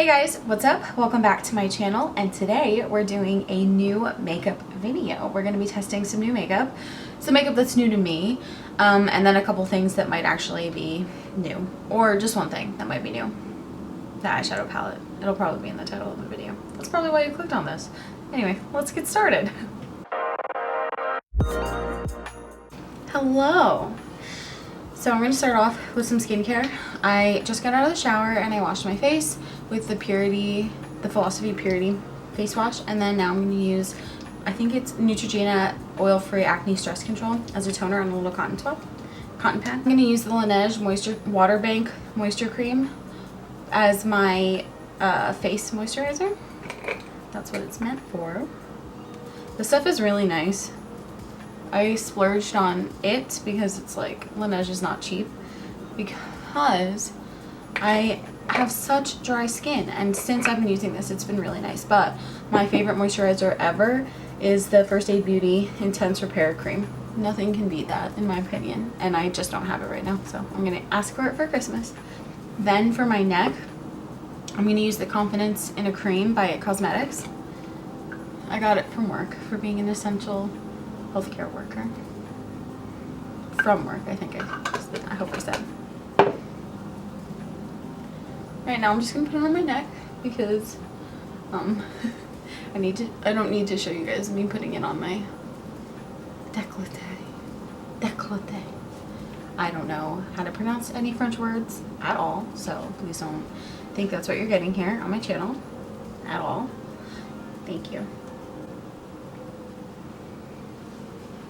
Hey guys, what's up? Welcome back to my channel, and today we're doing a new makeup video. We're going to be testing some new makeup, some makeup that's new to me, and then a couple things that might actually be new, or just one thing that might be new. The eyeshadow palette. It'll probably be in the title of the video. That's probably why you clicked on this. Anyway, let's get started. Hello! So I'm going to start off with some skincare. I just got out of the shower and I washed my face with the Philosophy Purity face wash, and then now I'm going to use, I think it's Neutrogena Oil-Free Acne Stress Control as a toner on a little cotton pad. I'm going to use the Laneige Water Bank Moisture Cream as my face moisturizer. That's what it's meant for. The stuff is really nice. I splurged on it because it's like, Laneige is not cheap, because I have such dry skin, and since I've been using this it's been really nice. But my favorite moisturizer ever is the First Aid Beauty Intense Repair Cream. Nothing can beat that in my opinion, and I just don't have it right now, so I'm gonna ask for it for Christmas. Then for my neck, I'm gonna use the Confidence in a Cream by It Cosmetics. I got it from work for being an essential healthcare worker. From work, I think I hope I said. Right now I'm just gonna put it on my neck because I don't need to show you guys me putting it on my décolleté. I don't know how to pronounce any French words at all, so please don't think that's what you're getting here on my channel at all. Thank you.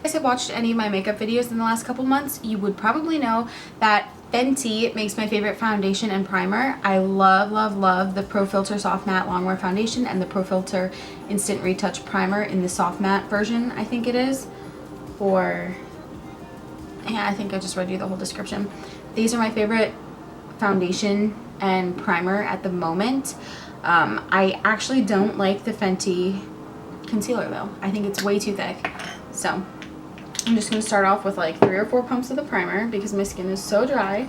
If you guys have watched any of my makeup videos in the last couple months, you would probably know that Fenty makes my favorite foundation and primer. I love the Pro Filter Soft Matte Longwear Foundation and the Pro Filter Instant Retouch Primer in the soft matte version, I think it is. Or, yeah, I think I just read you the whole description. These are my favorite foundation and primer at the moment. I actually don't like the Fenty concealer though. I think it's way too thick. So I'm just going to start off with like 3 or 4 pumps of the primer because my skin is so dry.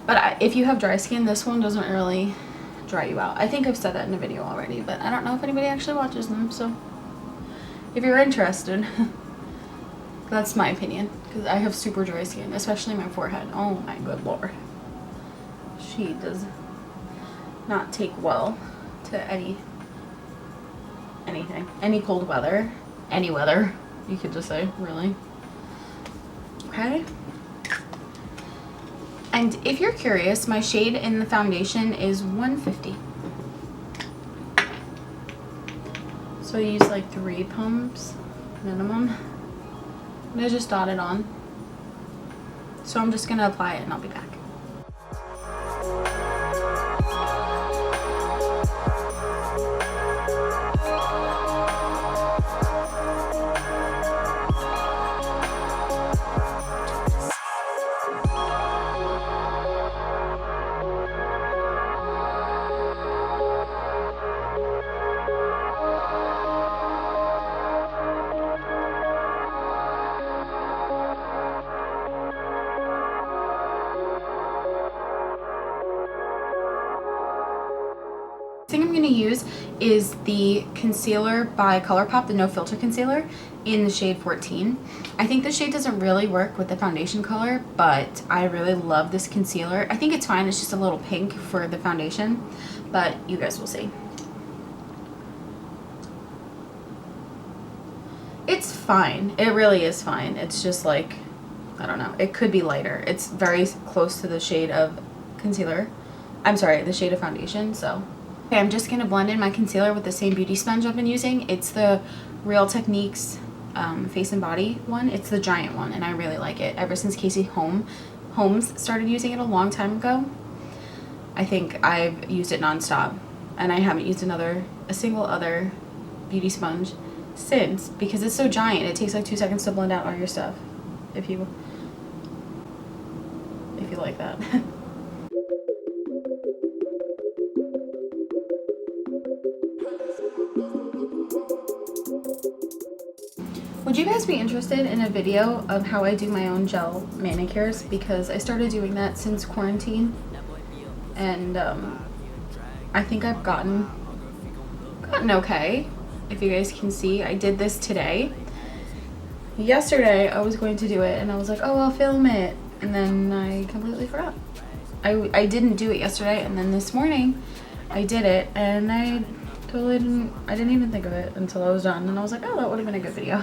But if you have dry skin, this one doesn't really dry you out. I think I've said that in a video already, but I don't know if anybody actually watches them. So if you're interested, that's my opinion, because I have super dry skin, especially my forehead. Oh my good lord. She does not take well to anything. Any cold weather. Any weather, you could just say, really. Okay, and if you're curious, my shade in the foundation is 150. So I use like 3 pumps minimum. I'm gonna just dot it on. So I'm just gonna apply it and I'll be back. Thing I'm going to use is the concealer by ColourPop, the No Filter Concealer in the shade 14. I think the shade doesn't really work with the foundation color, but I really love this concealer. I think it's fine, it's just a little pink for the foundation, but you guys will see. It's fine. It really is fine. It's just like, I don't know, it could be lighter. It's very close to the shade of concealer. I'm sorry, the shade of foundation, so. Okay, I'm just going to blend in my concealer with the same beauty sponge I've been using. It's the Real Techniques Face and Body one. It's the giant one, and I really like it. Ever since Casey Holmes started using it a long time ago, I think I've used it nonstop, and I haven't used a single other beauty sponge since, because it's so giant. It takes like 2 seconds to blend out all your stuff, if you like that. Would you guys be interested in a video of how I do my own gel manicures? Because I started doing that since quarantine, and I think I've gotten okay. If you guys can see, I did this today. Yesterday I was going to do it and I was like, oh, I'll film it, and then I completely forgot. I didn't do it yesterday, and then this morning I did it and I didn't even think of it until I was done, and I was like, oh, that would have been a good video.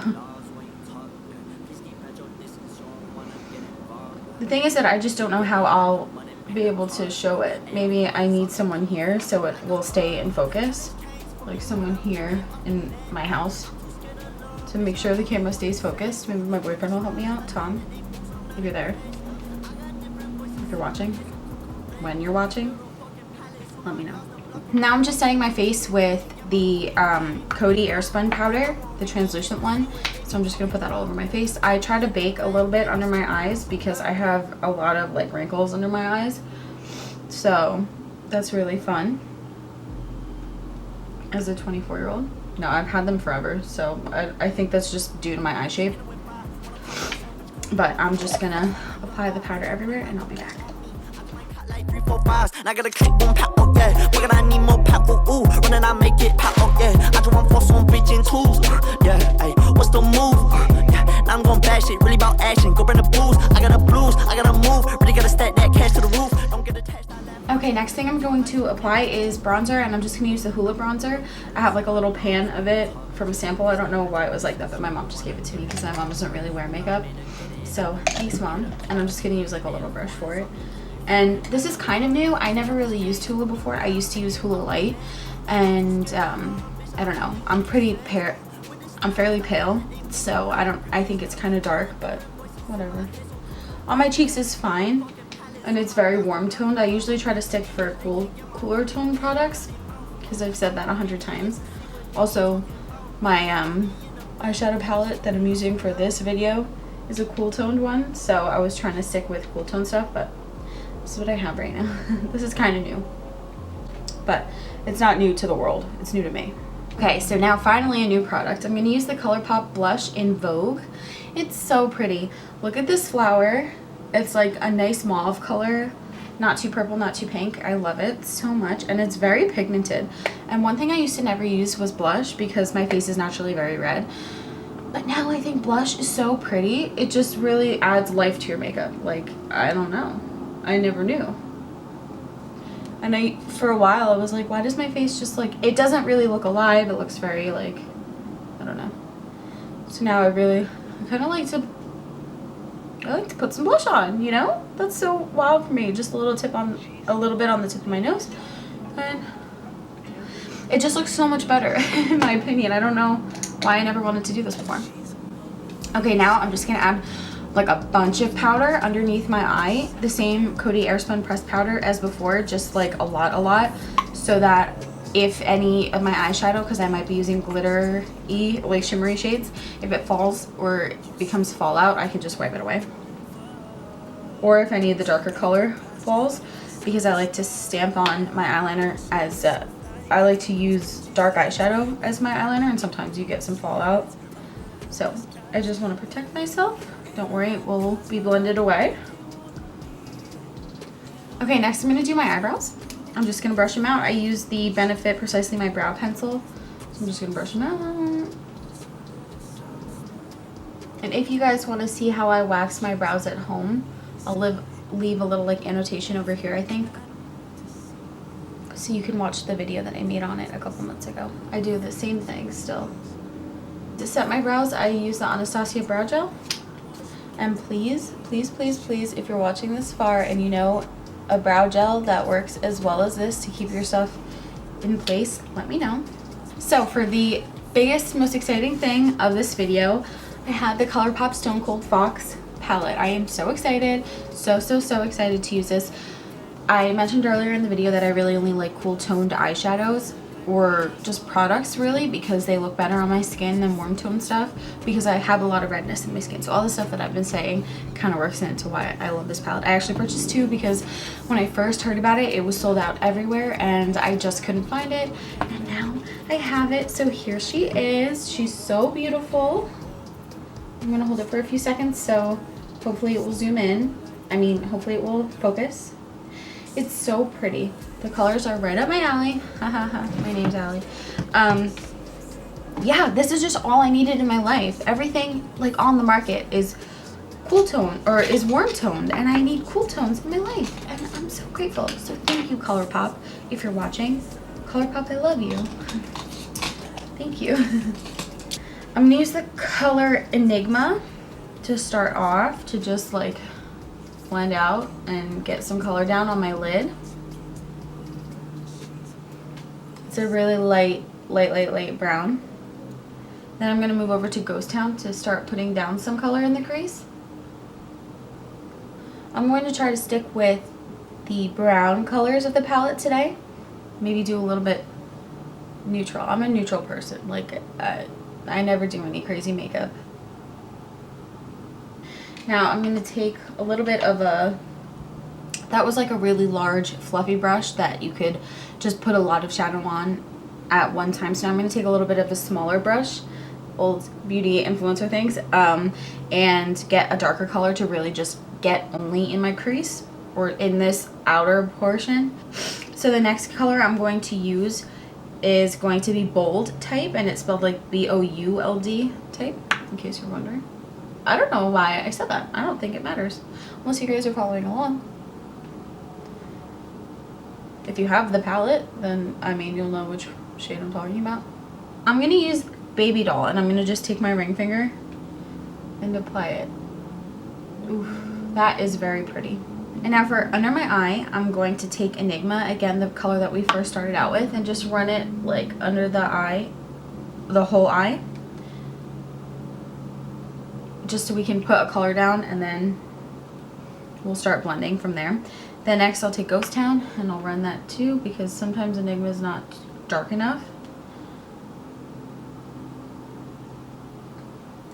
The thing is that I just don't know how I'll be able to show it. Maybe I need someone here so it will stay in focus, like someone here in my house to make sure the camera stays focused. Maybe my boyfriend will help me out, Tom, if you're there. If you're watching, when you're watching, let me know. Now I'm just setting my face with the Coty Airspun powder, the translucent one. So I'm just gonna put that all over my face. I try to bake a little bit under my eyes because I have a lot of like wrinkles under my eyes. So that's really fun. As a 24-year-old. No, I've had them forever, so I think that's just due to my eye shape. But I'm just gonna apply the powder everywhere and I'll be back. Like 3, 4, 5, I gotta click boom pop, oh yeah. We're gonna need more pop, ooh, running I make it pop, oh yeah. I just want force on bitchin' tools, yeah. Hey, what's the move? Yeah, now I'm gon' bash it, really about action. Go bring the booze, I got a blues, I gotta move, really gotta stack that cash to the roof. Don't get attached. Okay, next thing I'm going to apply is bronzer, and I'm just gonna use the Hoola bronzer. I have like a little pan of it from a sample. I don't know why it was like that, but my mom just gave it to me because my mom doesn't really wear makeup. So thanks, Mom. And I'm just gonna use like a little brush for it. And this is kind of new. I never really used Hoola before. I used to use Hoola Light, and I don't know. I'm fairly pale, so I think it's kind of dark, but whatever. On my cheeks is fine, and it's very warm toned. I usually try to stick for cooler tone products because I've said that 100 times. Also, my eyeshadow palette that I'm using for this video is a cool toned one, so I was trying to stick with cool tone stuff, but this is what I have right now. This is kind of new, but it's not new to the world. It's new to me. Okay, so now finally a new product. I'm going to use the ColourPop blush in Vogue. It's so pretty. Look at this flower. It's like a nice mauve color. Not too purple, not too pink. I love it so much, and it's very pigmented. And one thing I used to never use was blush because my face is naturally very red. But now I think blush is so pretty. It just really adds life to your makeup. Like, I don't know. I never knew. And for a while I was like, why does my face just like, it doesn't really look alive. It looks very like, I don't know. So now I kind of like to put some blush on, you know? That's so wild for me. Just a little bit on the tip of my nose. And it just looks so much better in my opinion. I don't know why I never wanted to do this before. Okay, now I'm just gonna add like a bunch of powder underneath my eye, the same Coty Airspun pressed powder as before, just like a lot, so that if any of my eyeshadow, because I might be using glitter-y, like shimmery shades, if it falls or becomes fallout, I can just wipe it away. Or if any of the darker color falls, because I like to stamp on my eyeliner as, I like to use dark eyeshadow as my eyeliner, and sometimes you get some fallout. So I just want to protect myself. Don't worry, it will be blended away. Okay, next I'm going to do my eyebrows. I'm just going to brush them out. I use the Benefit Precisely My Brow Pencil. So I'm just going to brush them out. And if you guys want to see how I wax my brows at home, I'll leave a little like annotation over here, I think. So you can watch the video that I made on it a couple months ago. I do the same thing still. To set my brows, I use the Anastasia Brow Gel. And please, please, please, please, if you're watching this far and you know a brow gel that works as well as this to keep your stuff in place, let me know. So for the biggest, most exciting thing of this video, I have the ColourPop Stone Cold Fox palette. I am so excited, so excited to use this. I mentioned earlier in the video that I really only like cool toned eyeshadows, or just products really, because they look better on my skin than warm tone stuff, because I have a lot of redness in my skin. So all the stuff that I've been saying kind of works into why I love this palette. I actually purchased two because when I first heard about it, it was sold out everywhere and I just couldn't find it, and now I have it. So here she is. She's so beautiful. I'm gonna hold it for a few seconds so hopefully it will zoom in. I mean, hopefully it will focus. It's so pretty. The colors are right up my alley. My name's Allie. Yeah, this is just all I needed in my life. Everything like on the market is cool tone or is warm toned, and I need cool tones in my life, and I'm so grateful. So thank you, ColourPop, if you're watching. ColourPop, I love you. Thank you. I'm gonna use the color Enigma to start off to just like blend out and get some color down on my lid. It's a really light brown. Then I'm gonna move over to Ghost Town to start putting down some color in the crease. I'm going to try to stick with the brown colors of the palette today. Maybe do a little bit neutral. I'm a neutral person. Like, I never do any crazy makeup. Now I'm going to take a little bit of that was like a really large fluffy brush that you could just put a lot of shadow on at one time. So now I'm going to take a little bit of a smaller brush, old beauty influencer things, and get a darker color to really just get only in my crease or in this outer portion. So the next color I'm going to use is going to be Bold type, and it's spelled like B-O-U-L-D type, in case you're wondering. I don't know why I said that. I don't think it matters, unless you guys are following along. If you have the palette, then I mean you'll know which shade I'm talking about. I'm gonna use Baby Doll, and I'm gonna just take my ring finger and apply it. Oof, that is very pretty. And now for under my eye, I'm going to take Enigma, again the color that we first started out with, and just run it like under the eye, the whole eye, just so we can put a color down, and then we'll start blending from there. Then next I'll take Ghost Town and I'll run that too, because sometimes Enigma is not dark enough.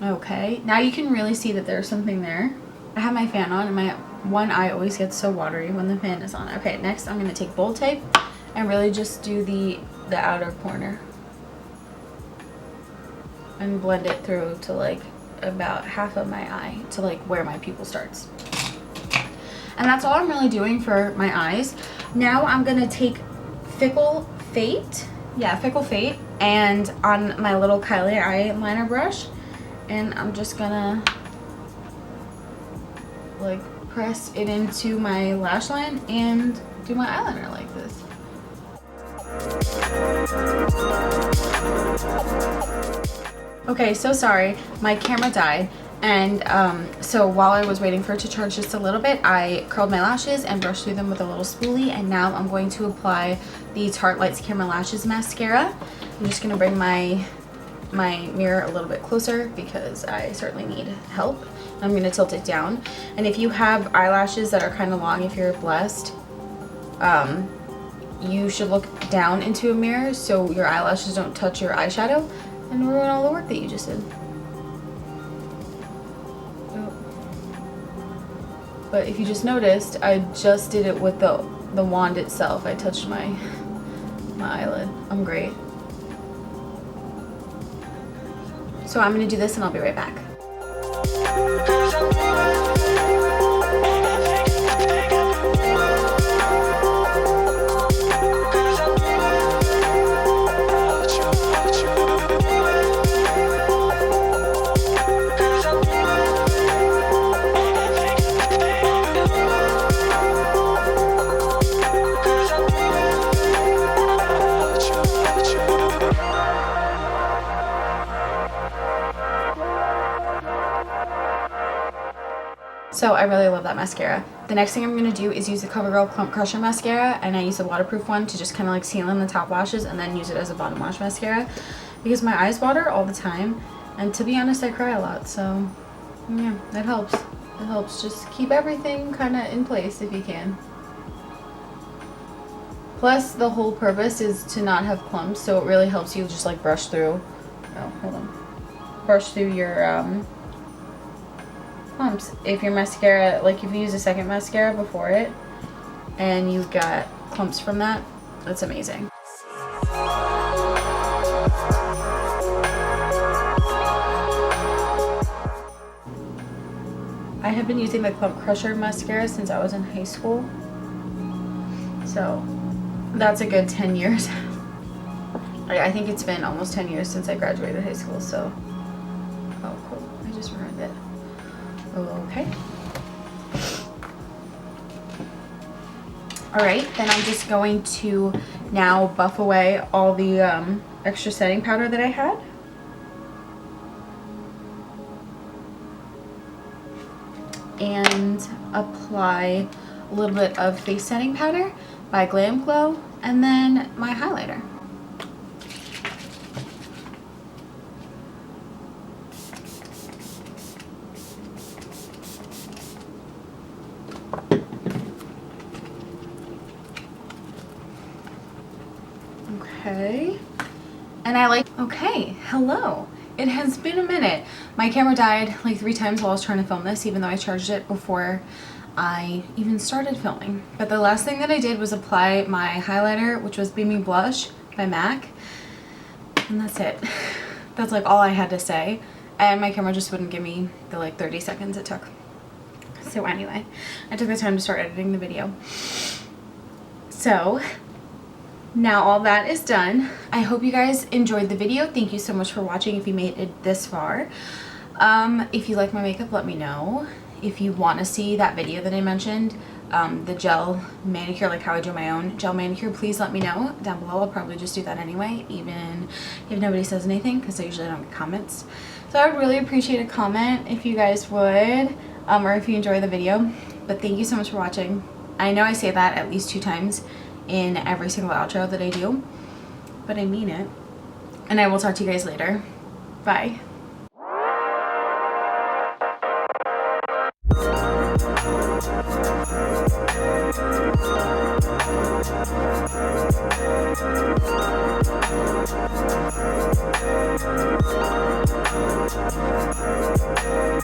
Okay, now you can really see that there's something there. I have my fan on and my one eye always gets so watery when the fan is on. Okay, next I'm going to take Bold type and really just do the outer corner and blend it through to like about half of my eye, to like where my pupil starts. And that's all I'm really doing for my eyes. Now I'm going to take Fickle Fate, and on my little Kylie eyeliner brush, and I'm just gonna like press it into my lash line and do my eyeliner like this. Okay, so sorry, my camera died, and so while I was waiting for it to charge just a little bit, I curled my lashes and brushed through them with a little spoolie, and now I'm going to apply the Tarte Lights Camera Lashes mascara. I'm just gonna bring my mirror a little bit closer because I certainly need help. I'm going to tilt it down, and if you have eyelashes that are kind of long, if you're blessed, you should look down into a mirror so your eyelashes don't touch your eyeshadow and ruin all the work that you just did. But if you just noticed, I just did it with the wand itself. I touched my eyelid. I'm great. So I'm going to do this and I'll be right back. So I really love that mascara. The next thing I'm going to do is use the CoverGirl Clump Crusher mascara, and I use a waterproof one to just kind of like seal in the top lashes and then use it as a bottom lash mascara because my eyes water all the time, and to be honest I cry a lot, so yeah, that helps. It helps just keep everything kind of in place if you can. Plus the whole purpose is to not have clumps, so it really helps you just like brush through, brush through your clumps. If your mascara, like if you use a second mascara before it and you've got clumps from that, that's amazing. I have been using the Clump Crusher mascara since I was in high school, so That's a good 10 years. I think it's been almost 10 years since I graduated high school, so. Oh, cool. I just ruined it. Okay. Alright, then I'm just going to now buff away all the extra setting powder that I had. And apply a little bit of face setting powder by Glam Glow, and then my highlighter. Okay, and I like, okay, hello. It has been a minute. My camera died like 3 times while I was trying to film this, even though I charged it before I even started filming. But the last thing that I did was apply my highlighter, which was Beaming Blush by MAC. And that's it. That's like all I had to say. And my camera just wouldn't give me the like 30 seconds it took. So anyway, I took the time to start editing the video. So now all that is done. I hope you guys enjoyed the video. Thank you so much for watching if you made it this far. If you like my makeup, let me know. If you want to see that video that I mentioned, the gel manicure, like how I do my own gel manicure, please let me know down below. I'll probably just do that anyway, even if nobody says anything, because I usually don't get comments. So I would really appreciate a comment if you guys would, or if you enjoy the video. But thank you so much for watching. I know I say that at least 2 times in every single outro that I do, but I mean it. And I will talk to you guys later. Bye.